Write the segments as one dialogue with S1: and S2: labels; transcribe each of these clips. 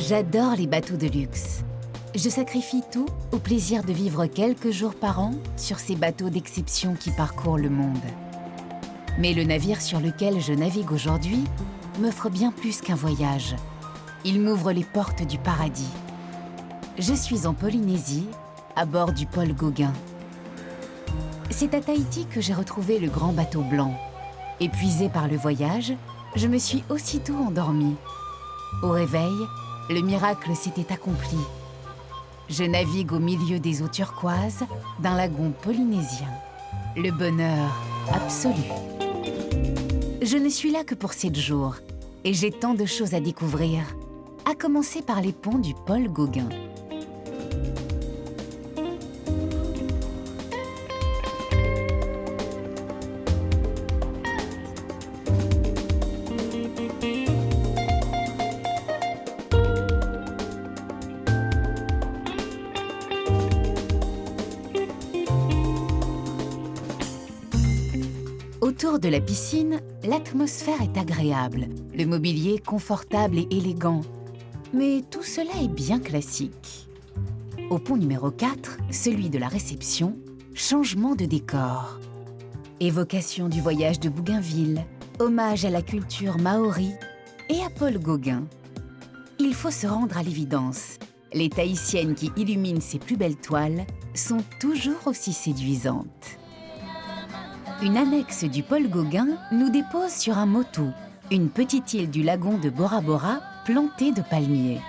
S1: J'adore les bateaux de luxe. Je sacrifie tout au plaisir de vivre quelques jours par an sur ces bateaux d'exception qui parcourent le monde. Mais le navire sur lequel je navigue aujourd'hui m'offre bien plus qu'un voyage. Il m'ouvre les portes du paradis. Je suis en Polynésie, à bord du Paul Gauguin. C'est à Tahiti que j'ai retrouvé le grand bateau blanc. Épuisée par le voyage, je me suis aussitôt endormie. Au réveil, le miracle s'était accompli. Je navigue au milieu des eaux turquoises d'un lagon polynésien. Le bonheur absolu. Je ne suis là que pour 7 jours et j'ai tant de choses à découvrir, à commencer par les ponts du Paul Gauguin. Autour de la piscine, l'atmosphère est agréable, le mobilier confortable et élégant. Mais tout cela est bien classique. Au pont numéro 4, celui de la réception, changement de décor. Évocation du voyage de Bougainville, hommage à la culture maori et à Paul Gauguin. Il faut se rendre à l'évidence. Les Tahitiennes qui illuminent ces plus belles toiles sont toujours aussi séduisantes. Une annexe du Paul Gauguin nous dépose sur un motu, une petite île du lagon de Bora Bora plantée de palmiers.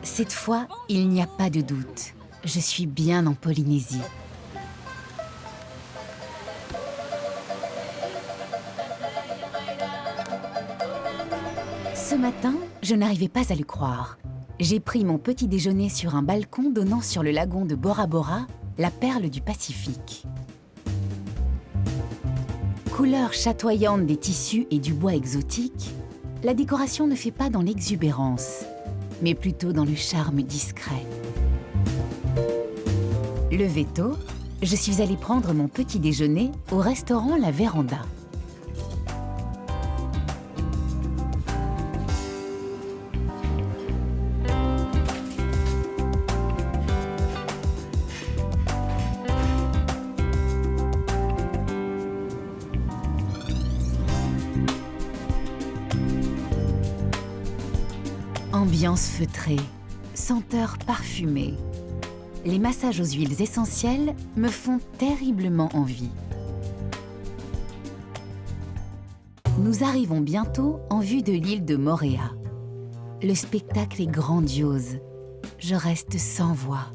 S1: Cette fois, il n'y a pas de doute. Je suis bien en Polynésie. Ce matin, je n'arrivais pas à le croire. J'ai pris mon petit déjeuner sur un balcon donnant sur le lagon de Bora Bora, la perle du Pacifique. Couleur chatoyante des tissus et du bois exotique, la décoration ne fait pas dans l'exubérance, mais plutôt dans le charme discret. Levé tôt, je suis allée prendre mon petit déjeuner au restaurant La Véranda. Ambiance feutrée, senteur parfumée. Les massages aux huiles essentielles me font terriblement envie. Nous arrivons bientôt en vue de l'île de Moorea. Le spectacle est grandiose. Je reste sans voix.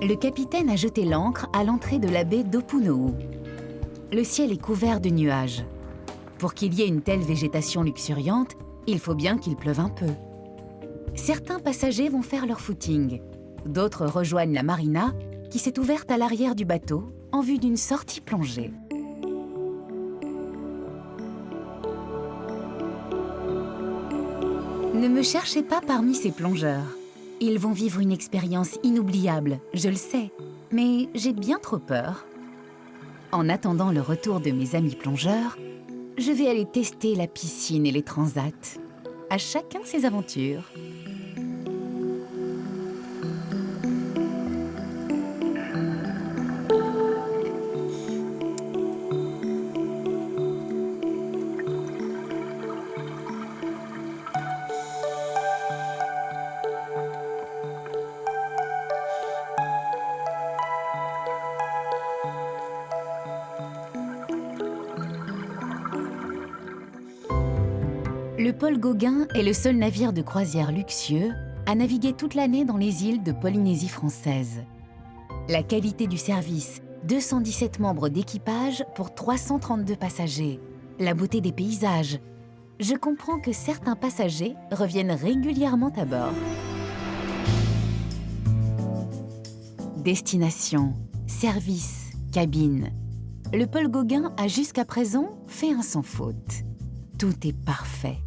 S1: Le capitaine a jeté l'ancre à l'entrée de la baie d'Opunou'ou. Le ciel est couvert de nuages. Pour qu'il y ait une telle végétation luxuriante, il faut bien qu'il pleuve un peu. Certains passagers vont faire leur footing. D'autres rejoignent la marina, qui s'est ouverte à l'arrière du bateau, en vue d'une sortie plongée. Ne me cherchez pas parmi ces plongeurs. Ils vont vivre une expérience inoubliable, je le sais, mais j'ai bien trop peur. En attendant le retour de mes amis plongeurs, je vais aller tester la piscine et les transats. À chacun ses aventures. Le Paul Gauguin est le seul navire de croisière luxueux à naviguer toute l'année dans les îles de Polynésie française. La qualité du service, 217 membres d'équipage pour 332 passagers. La beauté des paysages. Je comprends que certains passagers reviennent régulièrement à bord. Destination, service, cabine. Le Paul Gauguin a jusqu'à présent fait un sans faute. Tout est parfait.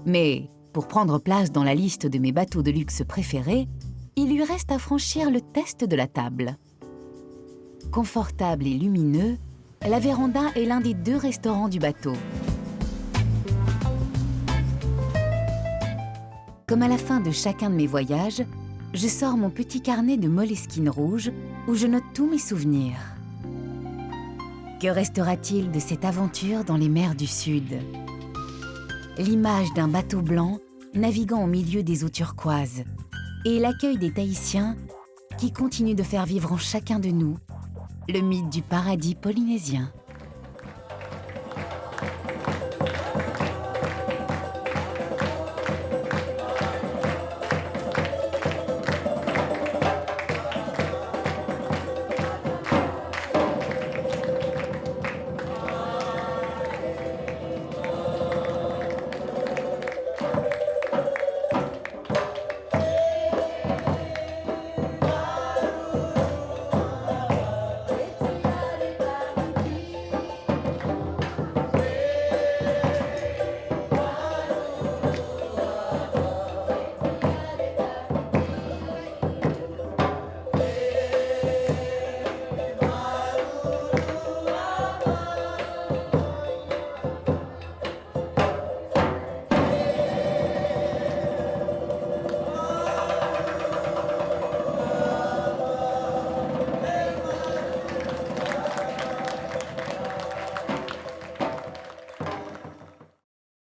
S1: Mais pour prendre place dans la liste de mes bateaux de luxe préférés, il lui reste à franchir le test de la table. Confortable et lumineux, la véranda est l'un des 2 restaurants du bateau. Comme à la fin de chacun de mes voyages, je sors mon petit carnet de Moleskine rouge où je note tous mes souvenirs. Que restera-t-il de cette aventure dans les mers du Sud? L'image d'un bateau blanc naviguant au milieu des eaux turquoises et l'accueil des Tahitiens qui continuent de faire vivre en chacun de nous le mythe du paradis polynésien.